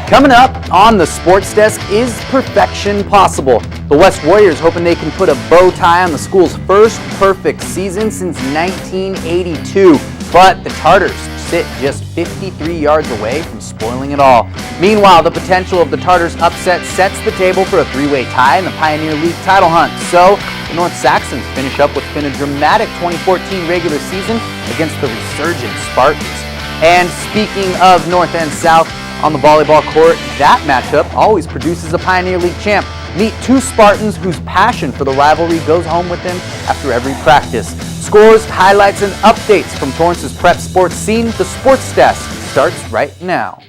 Coming up on the Sports Desk, is perfection possible? The West Warriors hoping they can put a bow tie on the school's first perfect season since 1982. But the Tartars sit just 53 yards away from spoiling it all. Meanwhile, the potential of the Tartars' upset sets the table for a three-way tie in the Pioneer League title hunt. So, the North Saxons finish up what's been a dramatic 2014 regular season against the resurgent Spartans. And speaking of North and South, on the volleyball court, that matchup always produces a Pioneer League champ. Meet two Spartans whose passion for the rivalry goes home with them after every practice. Scores, highlights, and updates from Torrance's prep sports scene. The Sports Desk starts right now.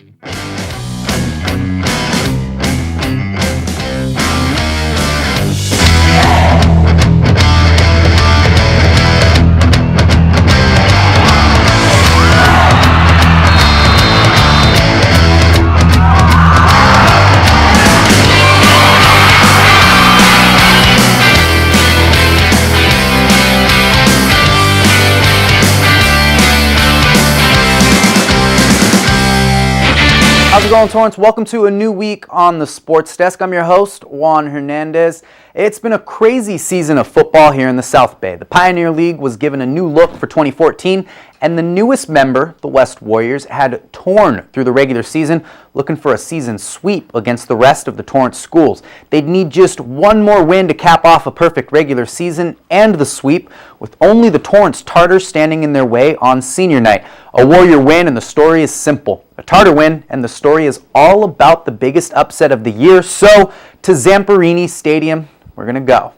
How's it going, Torrance? Welcome to a new week on the Sports Desk. I'm your host, Wan Hernandez. It's been a crazy season of football here in the South Bay. The Pioneer League was given a new look for 2014, and the newest member, the West Warriors, had torn through the regular season, looking for a season sweep against the rest of the Torrance schools. They'd need just one more win to cap off a perfect regular season and the sweep, with only the Torrance Tartars standing in their way on senior night. A Warrior win, and the story is simple. A Tartar win, and the story is all about the biggest upset of the year. So, to Zamperini Stadium, we're going to go.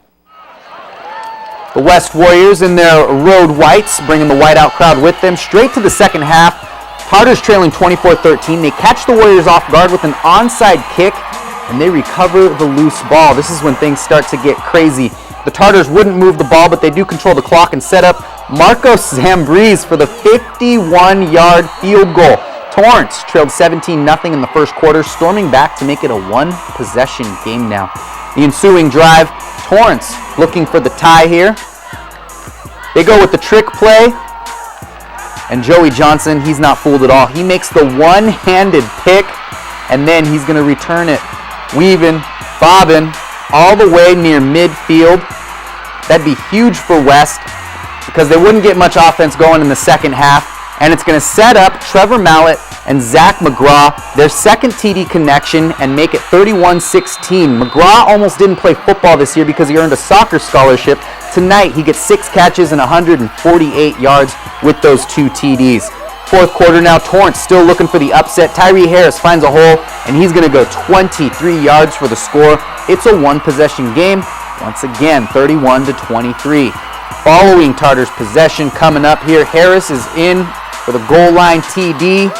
The West Warriors in their road whites, bringing the whiteout crowd with them. Straight to the second half, Tartars trailing 24-13. They catch the Warriors off guard with an onside kick, and they recover the loose ball. This is when things start to get crazy. The Tartars wouldn't move the ball, but they do control the clock and set up Marcos Zambriz for the 51-yard field goal. Torrance trailed 17-0 in the first quarter, storming back to make it a one-possession game now. The ensuing drive, Torrance looking for the tie here. They go with the trick play, and Joey Johnson, he's not fooled at all. He makes the one-handed pick, and then he's going to return it, weaving, bobbing, all the way near midfield. That'd be huge for West because they wouldn't get much offense going in the second half. And it's going to set up Trevor Mallett and Zach McGraw, their second TD connection, and make it 31-16. McGraw almost didn't play football this year because he earned a soccer scholarship. Tonight, he gets 6 catches and 148 yards with those 2 TDs. Fourth quarter now, Torrance still looking for the upset. Tyree Harris finds a hole, and he's going to go 23 yards for the score. It's a one-possession game. Once again, 31-23. Following Tartars' possession coming up here, Harris is in for the goal line TD.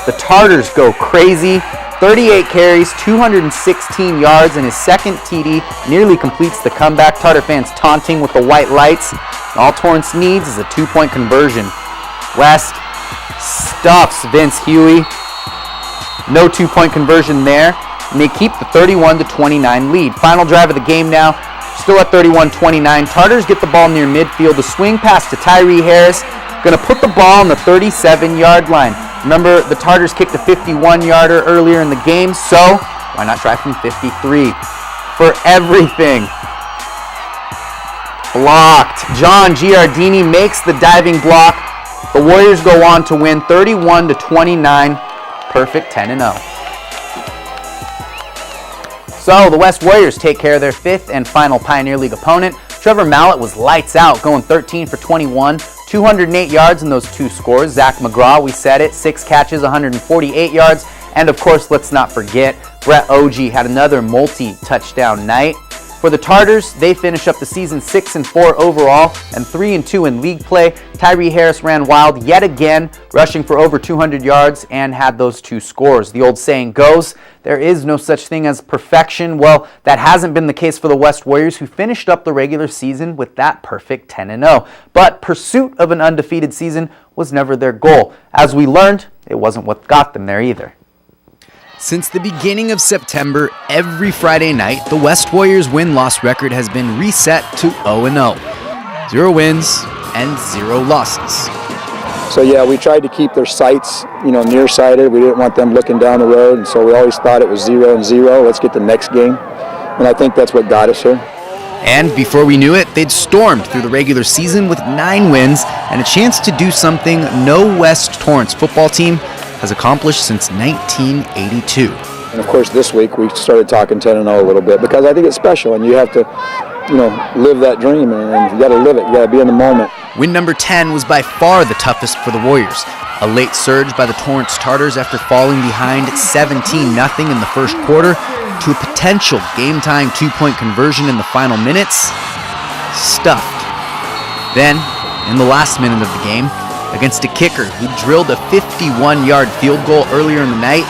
The Tartars go crazy. 38 carries, 216 yards, and his second TD nearly completes the comeback. Tartar fans taunting with the white lights. All Torrance needs is a 2-point conversion. West stuffs Vince Huey. No 2-point conversion there, and they keep the 31-29 lead. Final drive of the game now. Still at 31-29. Tartars get the ball near midfield. The swing pass to Tyree Harris. Going to put the ball on the 37-yard line. Remember, the Tartars kicked a 51-yarder earlier in the game, so why not try from 53? For everything. Blocked. John Giardini makes the diving block. The Warriors go on to win 31-29. Perfect 10-0. So the West Warriors take care of their 5th and final Pioneer League opponent. Trevor Mallett was lights out, going 13 for 21, 208 yards in those 2 scores. Zach McGraw, we said it, 6 catches, 148 yards. And of course, let's not forget, Brett Ogie had another multi-touchdown night. For the Tartars, they finish up the season 6-4 overall and 3-2 in league play. Tyree Harris ran wild yet again, rushing for over 200 yards and had those 2 scores. The old saying goes, there is no such thing as perfection. Well, that hasn't been the case for the West Warriors, who finished up the regular season with that perfect 10-0. But pursuit of an undefeated season was never their goal. As we learned, it wasn't what got them there either. Since the beginning of September, every Friday night, the West Warriors win-loss record has been reset to 0-0. 0 wins and 0 losses. So yeah, we tried to keep their sights, nearsighted. We didn't want them looking down the road, and so we always thought it was 0-0. Let's get the next game, and I think that's what got us here. And before we knew it, they'd stormed through the regular season with 9 wins and a chance to do something no West Torrance football team has accomplished since 1982. And of course, this week we started talking 10-0 a little bit because I think it's special, and you have to, live that dream, and you got to live it. You got to be in the moment. Win number 10 was by far the toughest for the Warriors. A late surge by the Torrance Tartars after falling behind 17-0 in the first quarter to a potential game-time 2-point conversion in the final minutes. Stuffed. Then, in the last minute of the game, against a kicker who drilled a 51-yard field goal earlier in the night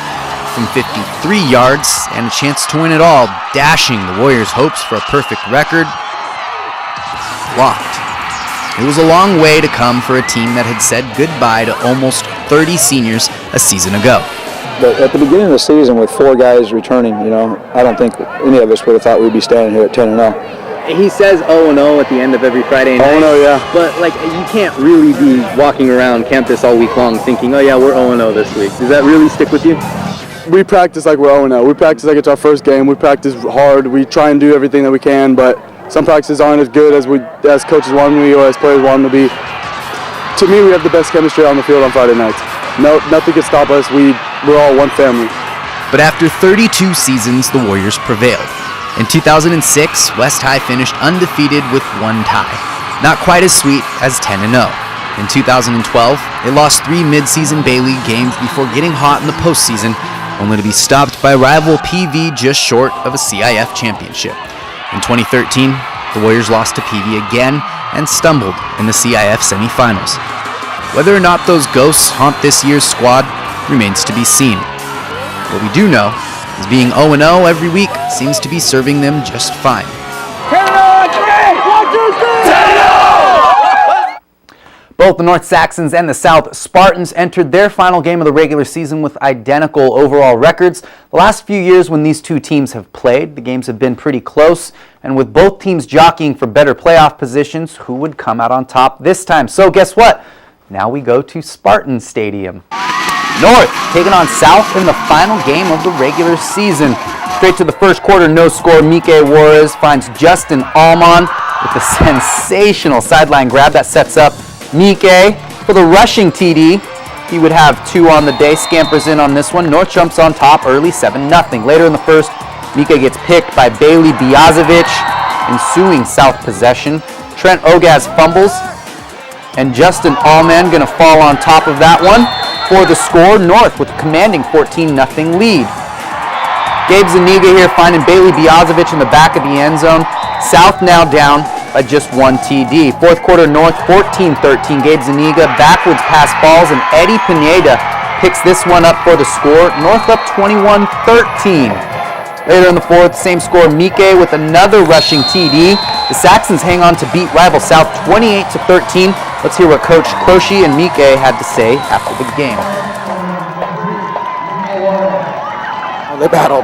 from 53 yards and a chance to win it all, dashing the Warriors' hopes for a perfect record, blocked. It was a long way to come for a team that had said goodbye to almost 30 seniors a season ago. But at the beginning of the season, with 4 guys returning, I don't think any of us would have thought we'd be standing here at 10-0. He says 0-0 at the end of every Friday night. 0-0, yeah. But, you can't really be walking around campus all week long thinking, oh, yeah, we're 0-0 this week. Does that really stick with you? We practice like we're 0-0. We practice like it's our first game. We practice hard. We try and do everything that we can, but some practices aren't as good as coaches want them to be or as players want them to be. To me, we have the best chemistry on the field on Friday nights. No, nothing can stop us. We're all one family. But after 32 seasons, the Warriors prevailed. In 2006, West High finished undefeated with 1 tie. Not quite as sweet as 10-0. In 2012, they lost 3 mid-season Bay League games before getting hot in the postseason, only to be stopped by rival PV just short of a CIF championship. In 2013, the Warriors lost to PV again and stumbled in the CIF semifinals. Whether or not those ghosts haunt this year's squad remains to be seen. What we do know is being 0-0 every week seems to be serving them just fine. Both the North Saxons and the South Spartans entered their final game of the regular season with identical overall records. The last few years when these two teams have played, the games have been pretty close, and with both teams jockeying for better playoff positions, who would come out on top this time? So guess what? Now we go to Spartan Stadium. North taking on South in the final game of the regular season. Straight to the first quarter, no score. Mike Juarez finds Justin Allman with a sensational sideline grab that sets up Mike for the rushing TD. He would have 2 on the day. Scampers in on this one. North jumps on top early, 7-0. Later in the first, Mike gets picked by Bailey Biazovic, ensuing South possession. Trent Ogaz fumbles, and Justin Allman going to fall on top of that one for the score. North with a commanding 14-0 lead. Gabe Zuniga here finding Bailey Biazovic in the back of the end zone. South now down by just 1 TD. Fourth quarter, North 14-13. Gabe Zuniga backwards pass falls, and Eddie Pineda picks this one up for the score. North up 21-13. Later in the fourth, same score, Mike with another rushing TD. The Saxons hang on to beat rival South 28-13. Let's hear what Coach Croce and Mike had to say after the game. They battled,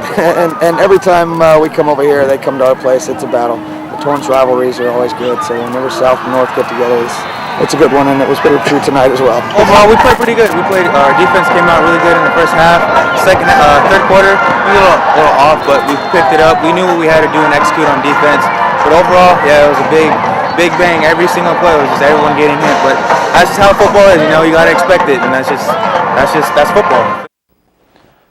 and every time we come over here, they come to our place. It's a battle. The Torrance rivalries are always good, so whenever South and North get together, it's a good one, and it was pretty true tonight as well. Overall, we played pretty good. Our defense came out really good in the first half. Third quarter, we were a little off, but we picked it up. We knew what we had to do and execute on defense. But overall, yeah, it was a big bang. Every single play was just everyone getting hit. But that's just how football is. You got to expect it, and that's football.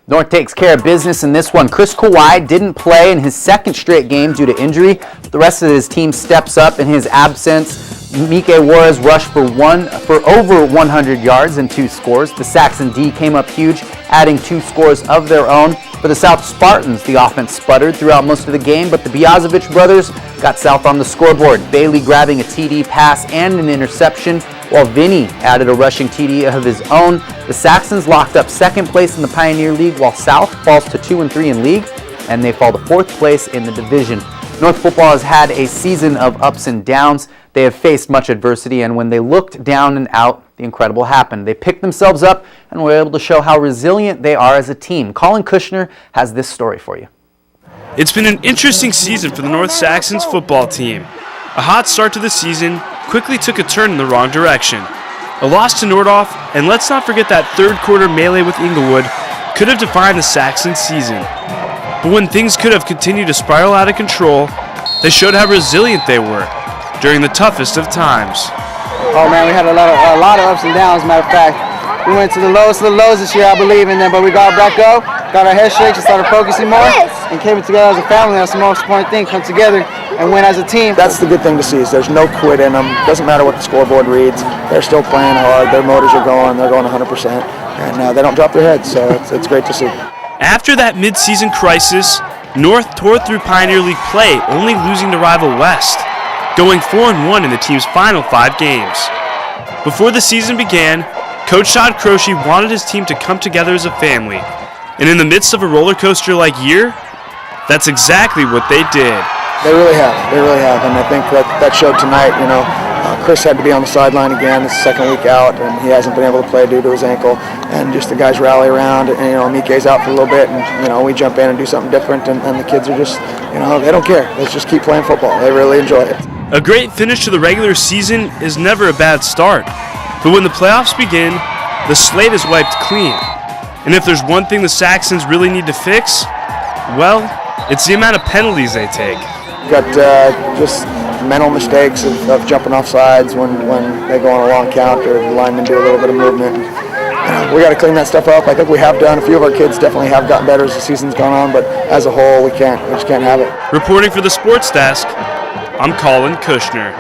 North takes care of business in this one. Chris Kawhi didn't play in his second straight game due to injury. The rest of his team steps up in his absence. Mike Juarez rushed for over 100 yards and 2 scores. The Saxon D came up huge, adding 2 scores of their own. For the South Spartans, the offense sputtered throughout most of the game, but the Biazovic brothers got South on the scoreboard. Bailey grabbing a TD pass and an interception, while Vinny added a rushing TD of his own. The Saxons locked up second place in the Pioneer League, while South falls to 2-3 in league, and they fall to 4th place in the division. North football has had a season of ups and downs. They have faced much adversity, and when they looked down and out, the incredible happened. They picked themselves up and were able to show how resilient they are as a team. Colin Kushner has this story for you. It's been an interesting season for the North Saxons football team. A hot start to the season quickly took a turn in the wrong direction. A loss to Nordhoff, and let's not forget that third quarter melee with Inglewood, could have defined the Saxons season. But when things could have continued to spiral out of control, they showed how resilient they were during the toughest of times. Oh man, we had a lot of ups and downs. As a matter of fact, we went to the lowest of the lows this year, I believe, and then but we got back up, got our head shakes, and started focusing more, and came together as a family. That's the most important thing: come together and win as a team. That's the good thing to see is there's no quit in them. Doesn't matter what the scoreboard reads. They're still playing hard. Their motors are going. They're going 100%, and they don't drop their heads. So it's great to see. After that mid-season crisis, North tore through Pioneer League play, only losing to rival West, going 4-1 in the team's final 5 games. Before the season began, Coach Todd Croce wanted his team to come together as a family, and in the midst of a roller coaster-like year, that's exactly what they did. They really have, and I think that showed tonight. Chris had to be on the sideline again. It's the second week out, and he hasn't been able to play due to his ankle. And just the guys rally around, and Mike's out for a little bit, and we jump in and do something different, and the kids are just, they don't care. They just keep playing football. They really enjoy it. A great finish to the regular season is never a bad start, but when the playoffs begin, the slate is wiped clean. And if there's one thing the Saxons really need to fix, well, it's the amount of penalties they take. Got just mental mistakes of jumping off sides when they go on a long count or the linemen do a little bit of movement. We got to clean that stuff up. I think we have done. A few of our kids definitely have gotten better as the season's gone on, but as a whole, we just can't have it. Reporting for the Sports Desk, I'm Colin Kushner.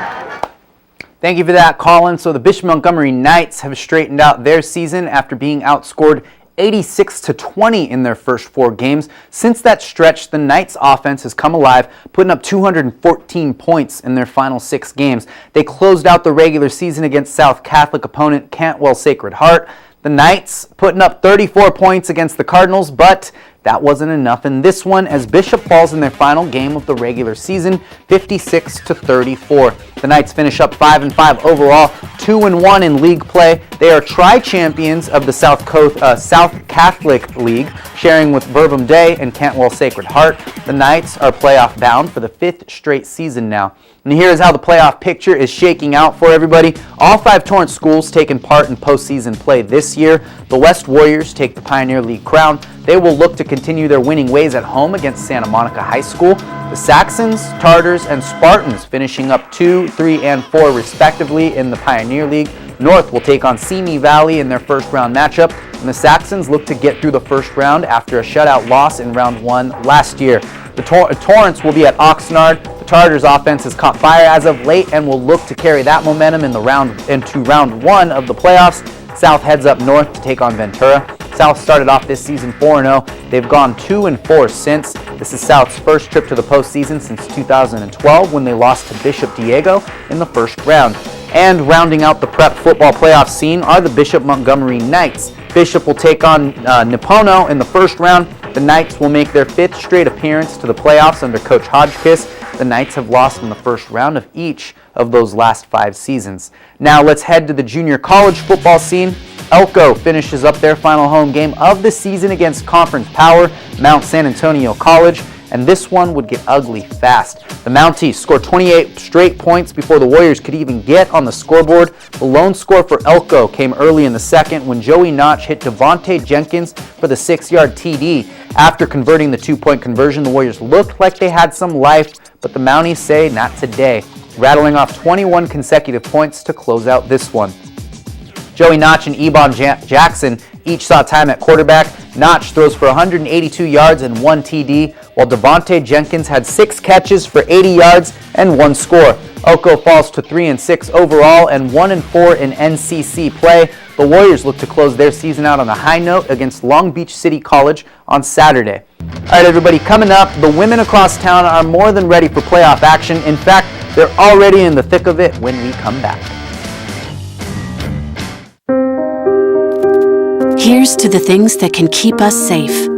Thank you for that, Colin. So the Bishop Montgomery Knights have straightened out their season after being outscored 86-20 in their first 4 games. Since that stretch, the Knights offense has come alive, putting up 214 points in their final 6 games. They closed out the regular season against South Catholic opponent Cantwell Sacred Heart. The Knights putting up 34 points against the Cardinals, but that wasn't enough in this one as Bishop falls in their final game of the regular season, 56-34. The Knights finish up 5-5 overall, 2-1 in league play. They are tri-champions of the South Catholic League, sharing with Bourbon Day and Cantwell Sacred Heart. The Knights are playoff bound for the 5th straight season now. And here's how the playoff picture is shaking out for everybody. All 5 Torrance schools taking part in postseason play this year. The West Warriors take the Pioneer League crown. They will look to continue their winning ways at home against Santa Monica High School. The Saxons, Tartars, and Spartans finishing up 2, 3, and 4 respectively in the Pioneer League. North will take on Simi Valley in their first round matchup, and the Saxons look to get through the first round after a shutout loss in round 1 last year. The Torrance will be at Oxnard. The Tartars offense has caught fire as of late and will look to carry that momentum into round 1 of the playoffs. South heads up north to take on Ventura. South started off this season 4-0. They've gone 2-4 since. This is South's first trip to the postseason since 2012 when they lost to Bishop Diego in the first round. And rounding out the prep football playoff scene are the Bishop Montgomery Knights. Bishop will take on Nipono in the first round. The Knights will make their 5th straight appearance to the playoffs under Coach Hodgkiss. The Knights have lost in the first round of each of those last 5 seasons. Now let's head to the junior college football scene. Elko finishes up their final home game of the season against conference power, Mount San Antonio College, and this one would get ugly fast. The Mounties scored 28 straight points before the Warriors could even get on the scoreboard. The lone score for Elko came early in the second when Joey Notch hit Devontae Jenkins for the 6-yard TD. After converting the 2-point conversion, the Warriors looked like they had some life, but the Mounties say not today, rattling off 21 consecutive points to close out this one. Joey Notch and Ebon Jackson each saw time at quarterback. Notch throws for 182 yards and 1 TD, while Devontae Jenkins had 6 catches for 80 yards and 1 score. Elko falls to 3-6 overall and 1-4 in NCC play. The Warriors look to close their season out on a high note against Long Beach City College on Saturday. All right, everybody, coming up, the women across town are more than ready for playoff action. In fact, they're already in the thick of it when we come back. Here's to the things that can keep us safe.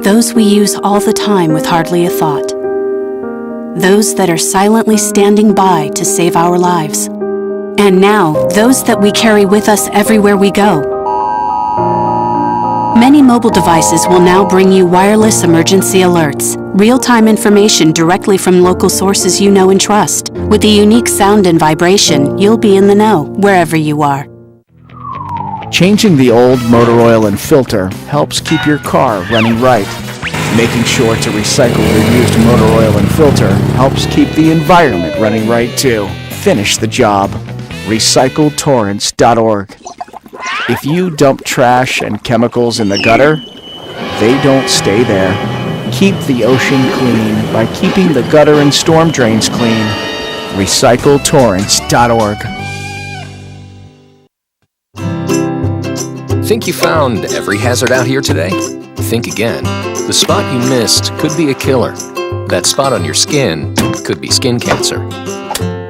Those we use all the time with hardly a thought. Those that are silently standing by to save our lives. And now, those that we carry with us everywhere we go. Many mobile devices will now bring you wireless emergency alerts, real-time information directly from local sources you know and trust. With the unique sound and vibration, you'll be in the know wherever you are. Changing the old motor oil and filter helps keep your car running right. Making sure to recycle your used motor oil and filter helps keep the environment running right too. Finish the job. RecycleTorrance.org. If you dump trash and chemicals in the gutter, they don't stay there. Keep the ocean clean by keeping the gutter and storm drains clean. RecycleTorrance.org. Think you found every hazard out here today? Think again. The spot you missed could be a killer. That spot on your skin could be skin cancer.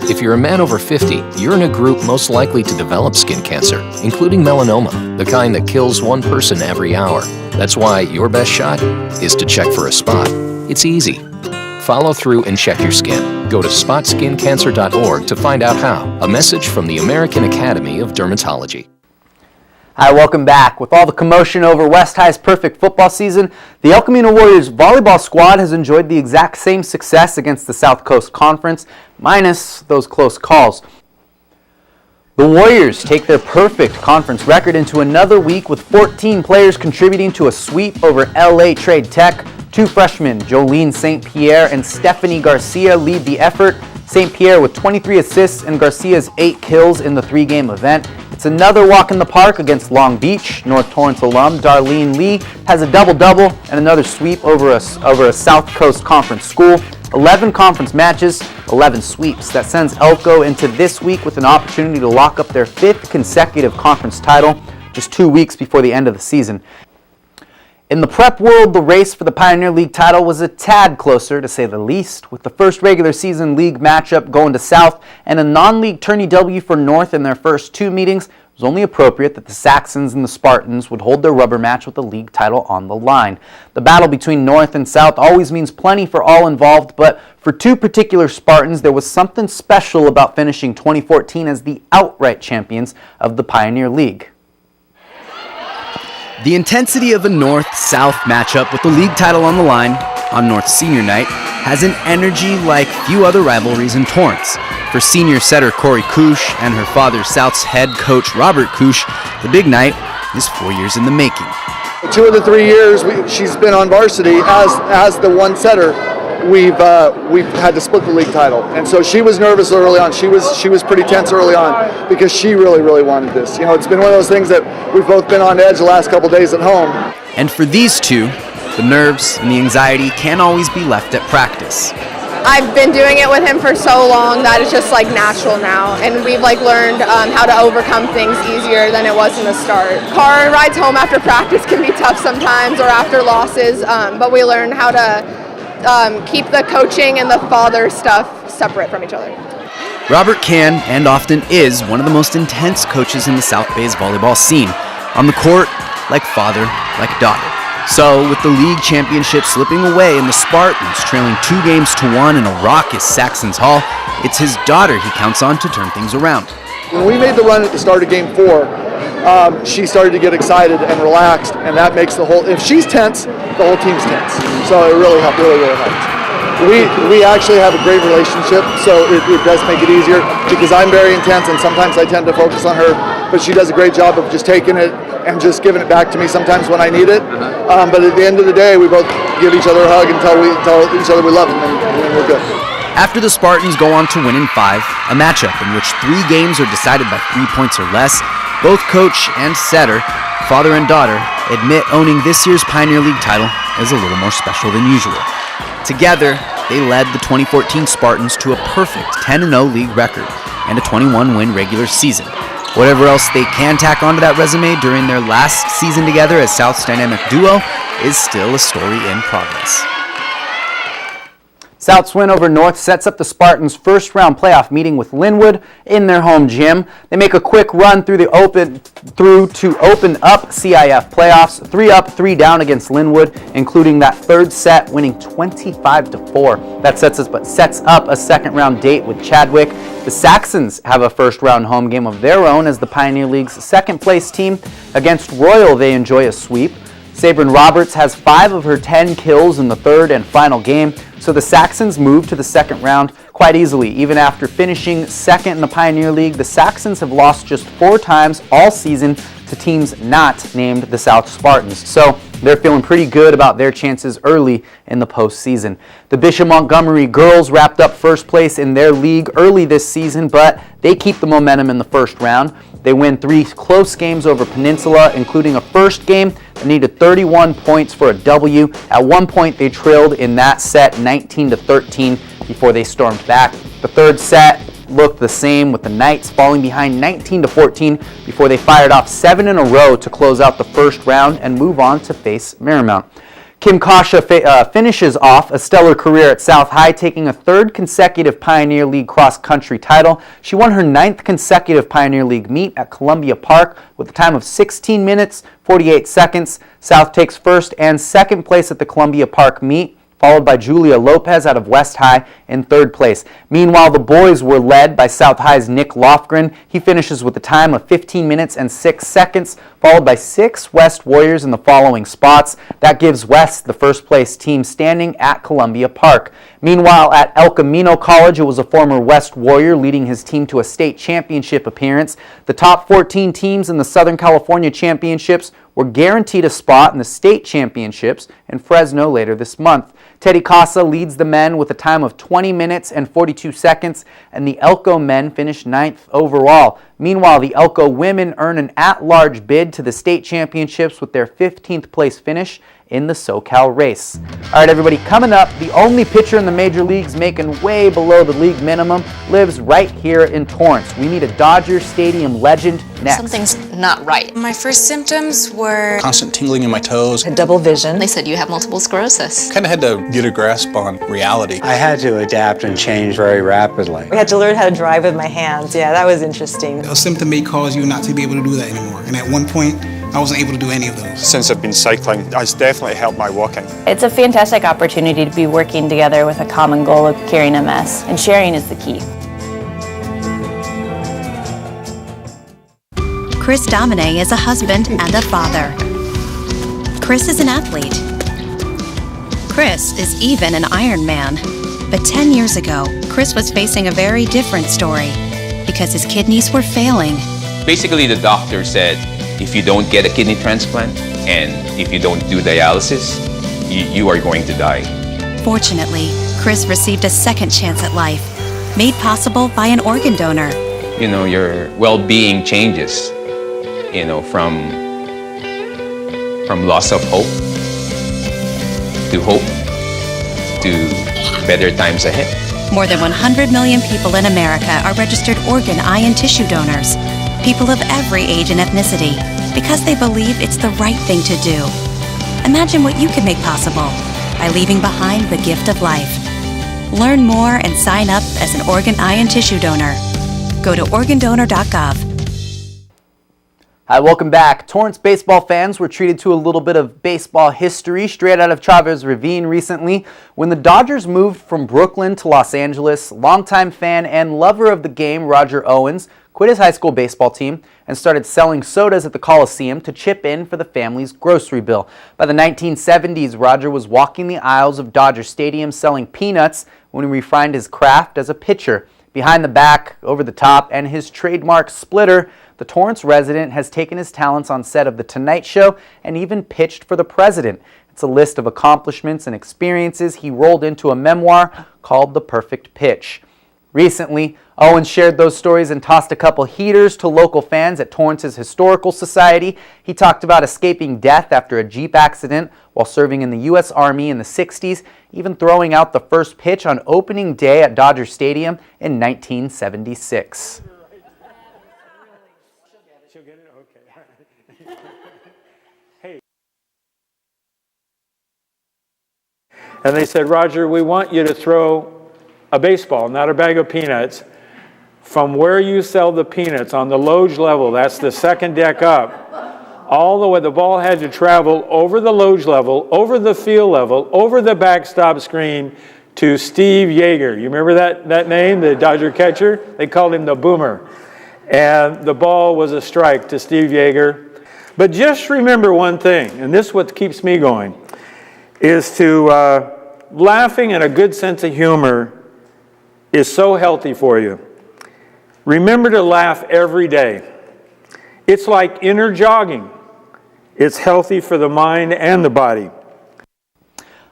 If you're a man over 50, you're in a group most likely to develop skin cancer, including melanoma, the kind that kills one person every hour. That's why your best shot is to check for a spot. It's easy. Follow through and check your skin. Go to spotskincancer.org to find out how. A message from the American Academy of Dermatology. Hi, welcome back. With all the commotion over West High's perfect football season, the El Camino Warriors volleyball squad has enjoyed the exact same success against the South Coast Conference, minus those close calls. The Warriors take their perfect conference record into another week with 14 players contributing to a sweep over LA Trade Tech. Two freshmen, Jolene St. Pierre and Stephanie Garcia, lead the effort. St. Pierre with 23 assists and Garcia's 8 kills in the 3-game event. It's another walk in the park against Long Beach. North Torrance alum Darlene Lee has a double-double and another sweep over a South Coast Conference school. 11 conference matches, 11 sweeps. That sends Elko into this week with an opportunity to lock up their 5th consecutive conference title just 2 weeks before the end of the season. In the prep world, the race for the Pioneer League title was a tad closer, to say the least, with the first regular season league matchup going to South and a non-league tourney W for North in their first 2 meetings. It was only appropriate that the Saxons and the Spartans would hold their rubber match with the league title on the line. The battle between North and South always means plenty for all involved, but for 2 particular Spartans, there was something special about finishing 2014 as the outright champions of the Pioneer League. The intensity of a North-South matchup with the league title on the line on North Senior Night has an energy like few other rivalries in Torrance. For senior setter Corey Kush and her father South's head coach Robert Kush, the big night is 4 years in the making. 2 of the 3 years she's been on varsity as the one setter, we've had to split the league title, and so she was nervous early on. She was pretty tense early on because she really wanted this. You know, it's been one of those things that we've both been on edge the last couple days at home. And for these two, the nerves and the anxiety can't always be left at practice. I've been doing it with him for so long that it's just like natural now, and we've learned how to overcome things easier than it was in the start. Car rides home after practice can be tough sometimes, or after losses, but we learn how to keep the coaching and the father stuff separate from each other. Robert can, and often is, one of the most intense coaches in the South Bay's volleyball scene. On the court, like father, like daughter. So, with the league championship slipping away and the Spartans trailing 2-1 in a raucous Saxons Hall, it's his daughter he counts on to turn things around. When we made the run at the start of Game 4, she started to get excited and relaxed, and that makes if she's tense, the whole team's tense. So it really helped, really helped. We actually have a great relationship, so it does make it easier because I'm very intense and sometimes I tend to focus on her, but she does a great job of just taking it and just giving it back to me sometimes when I need it. But at the end of the day, we both give each other a hug and tell each other we love them, and we're good. After the Spartans go on to win in 5, a matchup in which 3 games are decided by 3 points or less, both coach and setter, father and daughter, admit owning this year's Pioneer League title is a little more special than usual. Together, they led the 2014 Spartans to a perfect 10-0 league record and a 21-win regular season. Whatever else they can tack onto that resume during their last season together as South's dynamic duo is still a story in progress. South's win over North sets up the Spartans' first-round playoff meeting with Linwood in their home gym. They make a quick run to open up CIF playoffs, 3 up, 3 down against Linwood, including that 3rd set, winning 25-4. That sets up a second-round date with Chadwick. The Saxons have a first-round home game of their own as the Pioneer League's second-place team. Against Royal, they enjoy a sweep. Sabrin Roberts has 5 of her 10 kills in the third and final game, so the Saxons moved to the second round quite easily. Even after finishing second in the Pioneer League, the Saxons have lost just 4 times all season to teams not named the South Spartans. So they're feeling pretty good about their chances early in the postseason. The Bishop Montgomery girls wrapped up first place in their league early this season, but they keep the momentum in the first round. They win 3 close games over Peninsula, including a first game that needed 31 points for a W. At one point, they trailed in that set 19-13 before they stormed back. The third set looked the same, with the Knights falling behind 19-14 before they fired off 7 in a row to close out the first round and move on to face Marymount. Kim Kasha finishes off a stellar career at South High, taking a 3rd consecutive Pioneer League cross-country title. She won her 9th consecutive Pioneer League meet at Columbia Park with a time of 16 minutes, 48 seconds. South takes first and second place at the Columbia Park meet, followed by Julia Lopez out of West High in 3rd place. Meanwhile, the boys were led by South High's Nick Lofgren. He finishes with a time of 15 minutes and 6 seconds, followed by 6 West Warriors in the following spots. That gives West the first place team standing at Columbia Park. Meanwhile, at El Camino College, it was a former West Warrior leading his team to a state championship appearance. The top 14 teams in the Southern California Championships were guaranteed a spot in the state championships in Fresno later this month. Teddy Casa leads the men with a time of 20 minutes and 42 seconds, and the Elko men finish 9th overall. Meanwhile, the Elko women earn an at-large bid to the state championships with their 15th place finish in the SoCal race. All right, everybody, coming up, the only pitcher in the major leagues making way below the league minimum lives right here in Torrance. We meet a Dodger Stadium legend next. Something's not right. My first symptoms were constant tingling in my toes. a double vision. They said you have multiple sclerosis. Kind of had to get a grasp on reality. I had to adapt and change very rapidly. We had to learn how to drive with my hands. Yeah, that was interesting. A symptom may cause you not to be able to do that anymore. And at one point, I wasn't able to do any of those. Since I've been cycling, it's definitely helped my walking. It's a fantastic opportunity to be working together with a common goal of curing MS, and sharing is the key. Chris Domine is a husband and a father. Chris is an athlete. Chris is even an Ironman. But 10 years ago, Chris was facing a very different story because his kidneys were failing. Basically, the doctor said, if you don't get a kidney transplant and if you don't do dialysis, you are going to die. Fortunately, Chris received a second chance at life, made possible by an organ donor. You know, your well-being changes, you know, from loss of hope to better times ahead. More than 100 million people in America are registered organ, eye, and tissue donors. People of every age and ethnicity, because they believe it's the right thing to do. Imagine what you can make possible by leaving behind the gift of life. Learn more and sign up as an organ, eye, and tissue donor. Go to organdonor.gov. Hi, welcome back. Torrance baseball fans were treated to a little bit of baseball history straight out of Chavez Ravine recently. When the Dodgers moved from Brooklyn to Los Angeles, longtime fan and lover of the game Roger Owens quit his high school baseball team and started selling sodas at the Coliseum to chip in for the family's grocery bill. By the 1970s, Roger was walking the aisles of Dodger Stadium selling peanuts when he refined his craft as a pitcher. Behind the back, over the top, and his trademark splitter, the Torrance resident has taken his talents on set of The Tonight Show and even pitched for the president. It's a list of accomplishments and experiences he rolled into a memoir called The Perfect Pitch. Recently, Owens shared those stories and tossed a couple heaters to local fans at Torrance's Historical Society. He talked about escaping death after a Jeep accident while serving in the U.S. Army in the 60s, even throwing out the first pitch on opening day at Dodger Stadium in 1976. And they said, Roger, we want you to throw a baseball, not a bag of peanuts, from where you sell the peanuts on the loge level, that's the second deck up, all the way. The ball had to travel over the loge level, over the field level, over the backstop screen to Steve Yeager. You remember that name, the Dodger catcher? They called him the Boomer. And the ball was a strike to Steve Yeager. But just remember one thing, and this is what keeps me going, is to laughing and a good sense of humor is so healthy for you. Remember to laugh every day. It's like inner jogging. It's healthy for the mind and the body.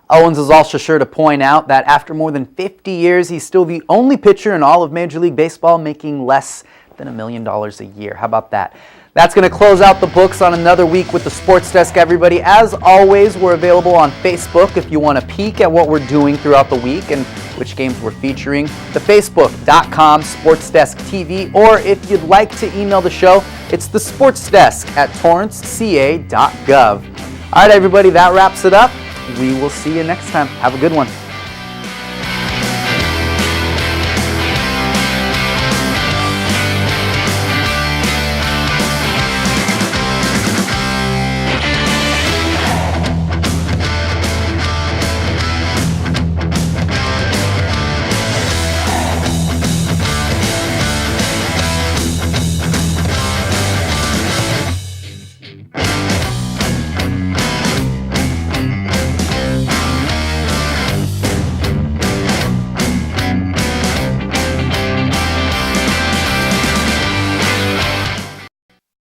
Owens is also sure to point out that after more than 50 years, he's still the only pitcher in all of Major League Baseball making less than $1 million a year. How about that? That's going to close out the books on another week with the Sports Desk, everybody. As always, we're available on Facebook if you want to peek at what we're doing throughout the week and which games we're featuring. The Facebook.com SportsDesk TV, or if you'd like to email the show, it's the SportsDesk at torranceca.gov. All right, everybody, that wraps it up. We will see you next time. Have a good one.